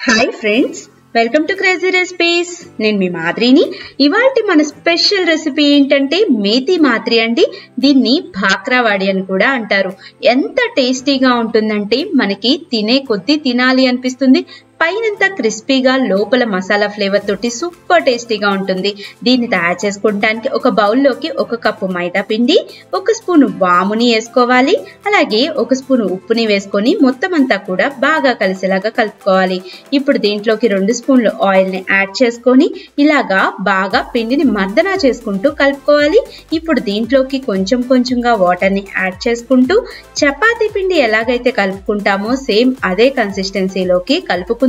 Hi friends, welcome to crazy recipes. నేను మీ మాద్రిని. ఇవాల్టి మన స్పెషల్ రెసిపీ ఏంటంటే మేతి మాద్రి అండి. దీన్ని భాక్రావాడి అని కూడా అంటారు. ఎంత టేస్టీగా ఉంటుందంటే మనకి తినే కొద్దీ తినాలి అనిపిస్తుంది. పైనంతా క్రిస్పీగా, లోపల మసాలా ఫ్లేవర్ తోటి సూపర్ టేస్టీగా ఉంటుంది. దీన్ని తయారు చేసుకోవడానికి ఒక బౌల్లోకి 1 కప్పు మైదా పిండి, 1 స్పూన్ వాముని వేసుకోవాలి. అలాగే 1 స్పూన్ ఉప్పుని వేసుకొని మొత్తం అంతా కూడా బాగా కలిసేలాగా కలుపుకోవాలి. ఇప్పుడు దీంట్లోకి 2 స్పూన్లు ఆయిల్ ని యాడ్ చేసుకొని ఇలాగా బాగా పిండిని మర్దన చేసుకుంటూ కలుపుకోవాలి. ఇప్పుడు దీంట్లోకి కొంచెం కొంచెంగా వాటర్ ని యాడ్ చేసుకుంటూ చపాతీ పిండి ఎలాగైతే కలుపుకుంటామో సేమ్ అదే కన్సిస్టెన్సీలోకి కలుపుకుందాము.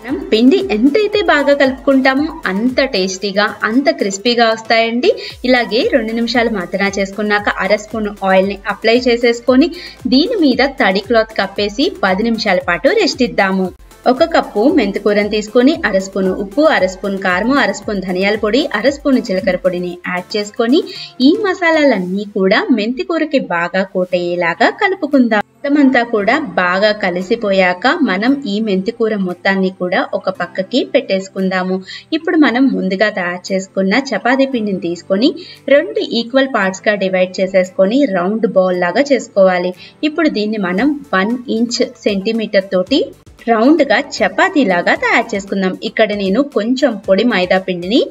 మనం పిండి ఎంతైతే బాగా కలుపుకుంటామో అంత టేస్టీగా, అంత క్రిస్పీగా వస్తాయండి. ఇలాగే 2 నిమిషాలు మర్దన చేసుకున్నాక 1/2 స్పూన్ ఆయిల్ ని అప్లై చేసేసుకొని దీని మీద తడి క్లాత్ కప్పేసి 10 నిమిషాల పాటు రెస్ట్ ఇద్దాము. 1 కప్పు మెంతికూరని తీసుకొని 1/2 స్పూన్ ఉప్పు, 1/2 స్పూన్ కారం, 1/2 స్పూన్ ధనియాల పొడి, 1/2 స్పూన్ జీలకర్ర పొడిని యాడ్ చేసుకొని ఈ మసాలాలన్నీ కూడా మెంతికూరకి బాగా కోటయ్యేలాగా కలుపుకుందాం. మొత్తమంతా కూడా బాగా కలిసిపోయాక మనం ఈ మెంతికూర మొత్తాన్ని కూడా ఒక పక్కకి పెట్టేసుకుందాము. ఇప్పుడు మనం ముందుగా తయారు చేసుకున్న చపాతీ పిండిని తీసుకొని 2 ఈక్వల్ పార్ట్స్ గా డివైడ్ చేసేసుకొని రౌండ్ బాల్ లాగా చేసుకోవాలి. ఇప్పుడు దీన్ని మనం 1 ఇంచ్ సెంటీమీటర్ తోటి రౌండ్ గా చపాతీ లాగా తయారు చేసుకుందాం. ఇక్కడ నేను కొంచెం పొడి మైదా పిండిని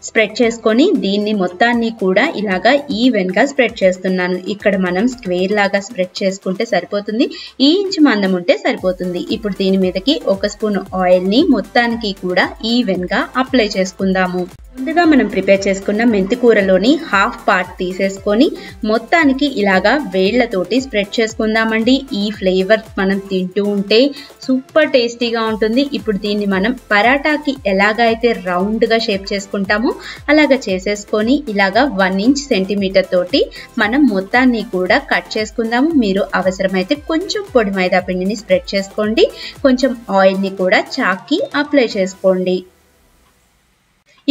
స్ప్రెడ్ చేసుకొని దీన్ని మొత్తాన్ని కూడా ఇలాగా ఈవెన్ గా స్ప్రెడ్ చేస్తున్నాను. ఇక్కడ మనం స్క్వేర్ లాగా స్ప్రెడ్ చేసుకుంటే సరిపోతుంది. ఈ ఇంచ్ మందం ఉంటే సరిపోతుంది. ఇప్పుడు దీని మీదకి 1 స్పూన్ ఆయిల్ ని మొత్తానికి కూడా ఈవెన్ గా అప్లై చేసుకుందాము. ముందుగా మనం ప్రిపేర్ చేసుకున్న మెంతికూరలోని హాఫ్ పార్ట్ తీసేసుకొని మొత్తానికి ఇలాగా వేళ్లతోటి స్ప్రెడ్ చేసుకుందామండి. ఈ ఫ్లేవర్ మనం తింటూ ఉంటే సూపర్ టేస్టీగా ఉంటుంది. ఇప్పుడు దీన్ని మనం పరాటాకి ఎలాగైతే రౌండ్ గా షేప్ చేసుకుంటామో అలాగా చేసేసుకొని ఇలాగా 1 ఇంచ్ సెంటీమీటర్ తోటి మనం మొత్తాన్ని కూడా కట్ చేసుకుందాము. మీరు అవసరమైతే కొంచెం పొడి మైదా పిండిని స్ప్రెడ్ చేసుకోండి. కొంచెం ఆయిల్ ని కూడా చాక్కి అప్లై చేసుకోండి.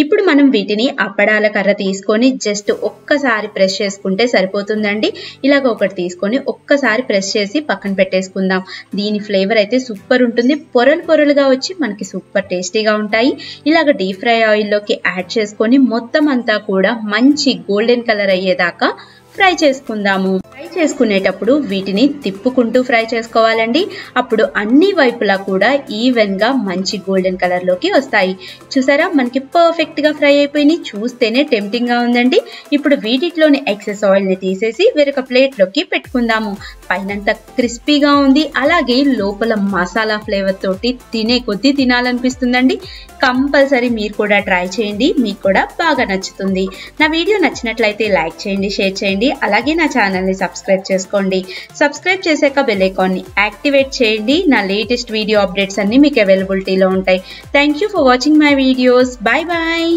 ఇప్పుడు మనం వీటిని అప్పడాల కర్ర తీసుకొని జస్ట్ ఒక్కసారి ప్రెస్ చేసుకుంటే సరిపోతుందండి. ఇలాగ ఒకటి తీసుకొని ఒక్కసారి ప్రెస్ చేసి పక్కన పెట్టేసుకుందాం. దీని ఫ్లేవర్ అయితే సూపర్ ఉంటుంది. పొరలు పొరలుగా వచ్చి మనకి సూపర్ టేస్టీగా ఉంటాయి. ఇలాగ డీప్ ఫ్రై ఆయిల్లోకి యాడ్ చేసుకొని మొత్తం అంతా కూడా మంచి గోల్డెన్ కలర్ అయ్యేదాకా ఫ్రై చేసుకుందాము. ఫ్రై చేసుకునేటప్పుడు వీటిని తిప్పుకుంటూ ఫ్రై చేసుకోవాలండి. అప్పుడు అన్ని వైపులా కూడా ఈవెన్ గా మంచి గోల్డెన్ కలర్ లోకి వస్తాయి. చూసారా, మనకి పర్ఫెక్ట్ గా ఫ్రై అయిపోయి చూస్తేనే టెంప్టింగ్ గా ఉందండి. ఇప్పుడు వీటిలోని ఎక్సెస్ ఆయిల్ ని తీసేసి వేరొక ప్లేట్ లోకి పెట్టుకుందాము. పైనంతా క్రిస్పీగా ఉంది. అలాగే లోపల మసాలా ఫ్లేవర్ తోటి తినే కొద్దీ తినాలనిపిస్తుందండి. కంపల్సరీ మీరు కూడా ట్రై చేయండి. మీకు కూడా బాగా నచ్చుతుంది. నా వీడియో నచ్చినట్లయితే లైక్ చేయండి, షేర్ చేయండి. అలాగే నా ఛానల్ ని సబ్స్క్రైబ్ చేసుకోండి. సబ్స్క్రైబ్ చేశాక బెల్ ఐకాన్ ని యాక్టివేట్ చేయండి. నా లేటెస్ట్ వీడియో అప్డేట్స్ అన్ని మీకు అవైలబిలిటీలో ఉంటాయి. Thank you for watching my videos. Bye bye.